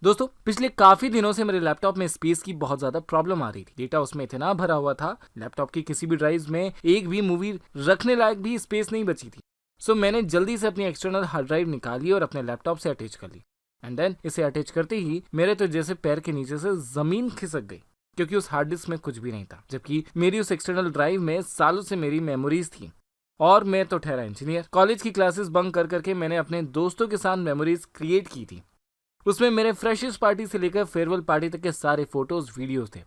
दोस्तों पिछले काफी दिनों से मेरे लैपटॉप में स्पेस की बहुत ज्यादा प्रॉब्लम आ रही थी। डेटा उसमें इतना भरा हुआ था, लैपटॉप की किसी भी ड्राइव में एक भी मूवी रखने लायक भी स्पेस नहीं बची थी। सो मैंने जल्दी से अपनी एक्सटर्नल हार्ड ड्राइव निकाली और अपने लैपटॉप से अटैच कर ली। एंड देन इसे अटैच करते ही मेरे तो जैसे पैर के नीचे से जमीन खिसक गई, क्योंकि उस हार्ड डिस्क में कुछ भी नहीं था, जबकि मेरी उस एक्सटर्नल ड्राइव में सालों से मेरी मेमोरीज थी। और मैं तो ठहरा इंजीनियर। कॉलेज की क्लासेस बंक कर करके मैंने अपने दोस्तों के साथ मेमोरीज क्रिएट की थी। उसमें मेरे फ्रेशर्स पार्टी से लेकर फेयरवेल पार्टी तक के सारे फोटोज वीडियोस थे।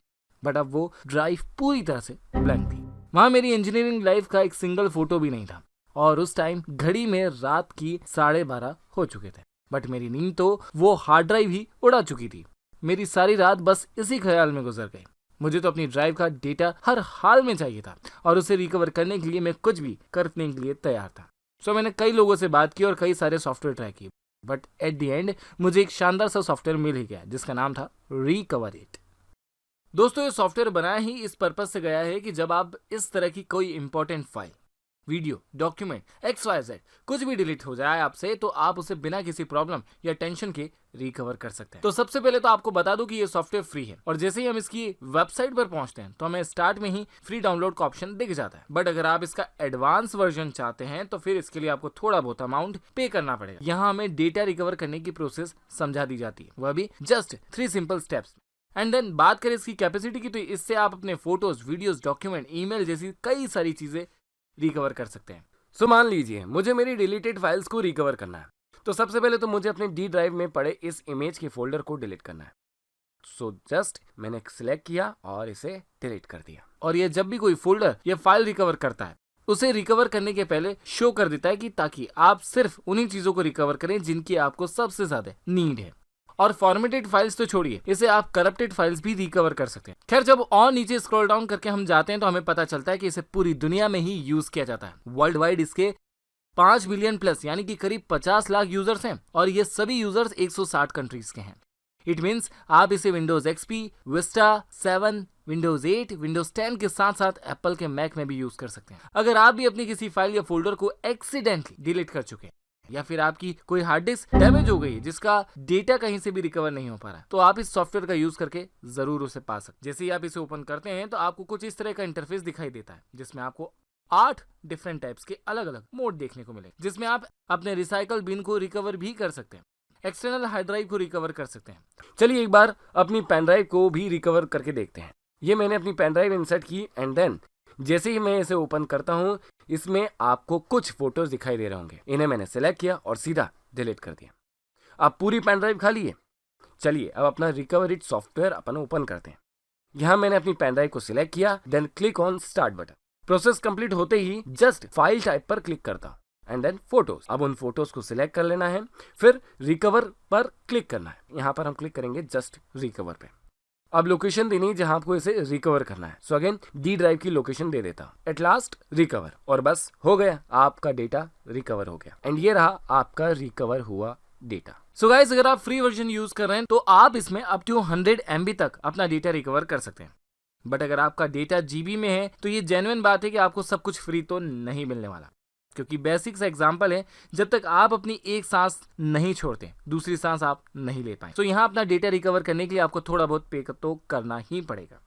बट अब वो ड्राइव पूरी तरह से ब्लैंक थी। वहां मेरी इंजीनियरिंग लाइफ का एक सिंगल फोटो भी नहीं था। और उस टाइम घड़ी में रात की 12:30 हो चुके थे। बट मेरी नींद तो वो हार्ड ड्राइव ही उड़ा चुकी थी। मेरी सारी रात बस इसी ख्याल में गुजर गई। मुझे तो अपनी ड्राइव का डेटा हर हाल में चाहिए था और उसे रिकवर करने के लिए मैं कुछ भी करने के लिए तैयार था। सो मैंने कई लोगों से बात की और कई सारे सॉफ्टवेयर ट्राई किए। बट एट द एंड मुझे एक शानदार सा सॉफ्टवेयर मिल ही गया, जिसका नाम था रिकवरिट। दोस्तों ये सॉफ्टवेयर बनाया ही इस पर्पज से गया है कि जब आप इस तरह की कोई important file, video, document XYZ कुछ भी डिलीट हो जाए आपसे, तो आप उसे बिना किसी प्रॉब्लम या टेंशन के रिकवर कर सकते हैं। तो सबसे पहले तो आपको बता दूं कि ये सॉफ्टवेयर फ्री है और जैसे ही हम इसकी वेबसाइट पर पहुंचते हैं तो हमें स्टार्ट में ही फ्री डाउनलोड का ऑप्शन दिख जाता है। बट अगर आप इसका एडवांस वर्जन चाहते हैं तो फिर इसके लिए आपको थोड़ा बहुत अमाउंट पे करना पड़ेगा। यहाँ हमें डेटा रिकवर करने की प्रोसेस समझा दी जाती है, वह भी just 3 simple steps. And then बात करें इसकी कैपेसिटी की, तो इससे आप अपने फोटोज, वीडियोस, डॉक्यूमेंट, ईमेल जैसी कई सारी चीजें रिकवर कर सकते हैं। सो मान लीजिए मुझे मेरी डिलीटेड फाइल्स को रिकवर करना है, तो सबसे पहले तो मुझे अपने डी ड्राइव में पड़े इस इमेज के फोल्डर को डिलीट करना है। सो जस्ट मैंने सिलेक्ट किया और इसे डिलीट कर दिया। और ये जब भी कोई फोल्डर या फाइल रिकवर करता है, उसे रिकवर करने के पहले शो कर देता है कि ताकि आप सिर्फ उन्हीं चीजों को रिकवर करें जिनकी आपको सबसे ज्यादा नीड है। और फॉर्मेटेड फाइल्स तो छोड़िए, इसे आप करप्टेड फाइल्स भी रिकवर कर सकते हैं। खैर जब और नीचे स्क्रॉल डाउन करके हम जाते हैं तो हमें पता चलता है कि इसे पूरी दुनिया में ही यूज किया जाता है। वर्ल्ड वाइड इसके 5 बिलियन प्लस यानी कि करीब 50 लाख यूजर्स हैं और ये सभी यूजर्स 160 कंट्रीज के हैं। इट मीन्स आप इसे Windows XP, Vista 7, Windows 8, Windows 10 के साथ साथ एप्पल के मैक में भी यूज कर सकते हैं। अगर आप भी अपनी किसी फाइल या फोल्डर को एक्सीडेंटली डिलीट कर चुके हैं या फिर आपकी कोई हार्ड डिस्क डैमेज हो गई जिसका डेटा कहीं से भी रिकवर नहीं हो पा रहा, तो आप इस सॉफ्टवेयर का यूज करके जरूर उसे पा सकते। जैसे ही आप इसे ओपन करते हैं तो आपको कुछ इस तरह का इंटरफेस दिखाई देता है, जिसमें आपको 8 डिफरेंट टाइप्स के अलग अलग मोड देखने को मिले, जिसमें आप अपने रिसाइकल बिन को रिकवर भी कर सकते हैं, एक्सटर्नल हार्ड ड्राइव को रिकवर कर सकते हैं। चलिए एक बार अपनी पेन ड्राइव को भी रिकवर करके देखते हैं। ये मैंने अपनी पेन ड्राइव इंसर्ट की एंड देन जैसे ही मैं इसे ओपन करता हूँ, इसमें आपको कुछ फोटोज दिखाई दे रहे होंगे। इन्हें मैंने सेलेक्ट किया और सीधा डिलीट कर दिया। अब पूरी पेन ड्राइव खाली है। चलिए अब अपना रिकवरिट सॉफ्टवेयर अपन ओपन करते हैं। यहाँ मैंने अपनी पेन ड्राइव को सिलेक्ट किया, then click on start button. Process complete होते ही जस्ट फाइल टाइप पर क्लिक करता हूँ एंड देन फोटोज। अब उन फोटोज को सिलेक्ट कर लेना है, फिर रिकवर पर क्लिक करना है। यहाँ पर हम क्लिक करेंगे जस्ट रिकवर पे। अब लोकेशन देनी है जहां आपको इसे रिकवर करना है। सो अगेन डी ड्राइव की लोकेशन दे देता हूं। एट लास्ट रिकवर, और बस हो गया, आपका डेटा रिकवर हो गया। एंड ये रहा आपका रिकवर हुआ डेटा। सो गाइस अगर आप फ्री वर्जन यूज कर रहे हैं तो आप इसमें अप टू 100 MB तक अपना डेटा रिकवर कर सकते हैं। बट अगर आपका डेटा GB में है तो ये जेन्युइन बात है कि आपको सब कुछ फ्री तो नहीं मिलने वाला, क्योंकि बेसिक सा एग्जांपल है, जब तक आप अपनी एक सांस नहीं छोड़ते दूसरी सांस आप नहीं ले पाए। तो यहाँ अपना डेटा रिकवर करने के लिए आपको थोड़ा बहुत पे तो करना ही पड़ेगा।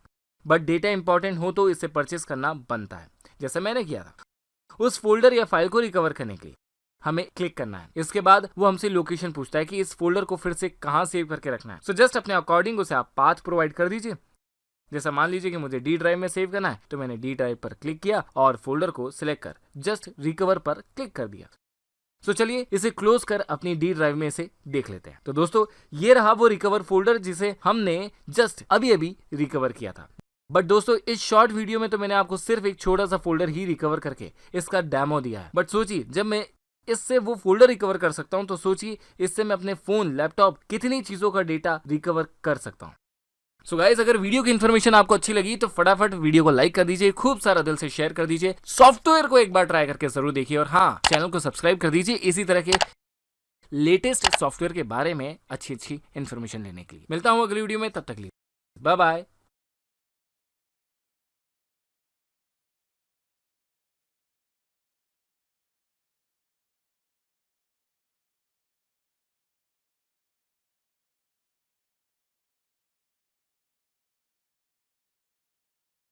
बट डेटा इंपॉर्टेंट हो तो इसे परचेस करना बनता है, जैसे मैंने किया था। उस फोल्डर या फाइल को रिकवर करने के लिए हमें क्लिक करना है। इसके बाद वो हमसे लोकेशन पूछता है कि इस फोल्डर को फिर से कहाँ सेव करके रखना है। सो जस्ट अपने अकॉर्डिंग उसे आप पाथ प्रोवाइड कर दीजिए। जैसा मान लीजिए कि मुझे डी ड्राइव में सेव करना है, तो मैंने डी ड्राइव पर क्लिक किया और फोल्डर को सिलेक्ट कर जस्ट रिकवर पर क्लिक कर दिया। तो चलिए इसे क्लोज कर अपनी डी ड्राइव में इसे देख लेते हैं। तो दोस्तों ये रहा वो रिकवर फोल्डर जिसे हमने जस्ट अभी अभी रिकवर किया था। बट दोस्तों इस शॉर्ट वीडियो में तो मैंने आपको सिर्फ एक छोटा सा फोल्डर ही रिकवर करके इसका डेमो दिया है। बट सोचिए जब मैं इससे वो फोल्डर रिकवर कर सकता हूं, तो सोचिए इससे मैं अपने फोन, लैपटॉप, कितनी चीजों का डेटा रिकवर कर सकता हूं। सो गाइस अगर वीडियो की इन्फॉर्मेशन आपको अच्छी लगी तो फटाफट वीडियो को लाइक कर दीजिए, खूब सारा दिल से शेयर कर दीजिए, सॉफ्टवेयर को एक बार ट्राई करके जरूर देखिए और हाँ चैनल को सब्सक्राइब कर दीजिए इसी तरह के लेटेस्ट सॉफ्टवेयर के बारे में अच्छी इन्फॉर्मेशन लेने के लिए। मिलता हूँ अगली वीडियो में, तब तक के लिए बाय बाय।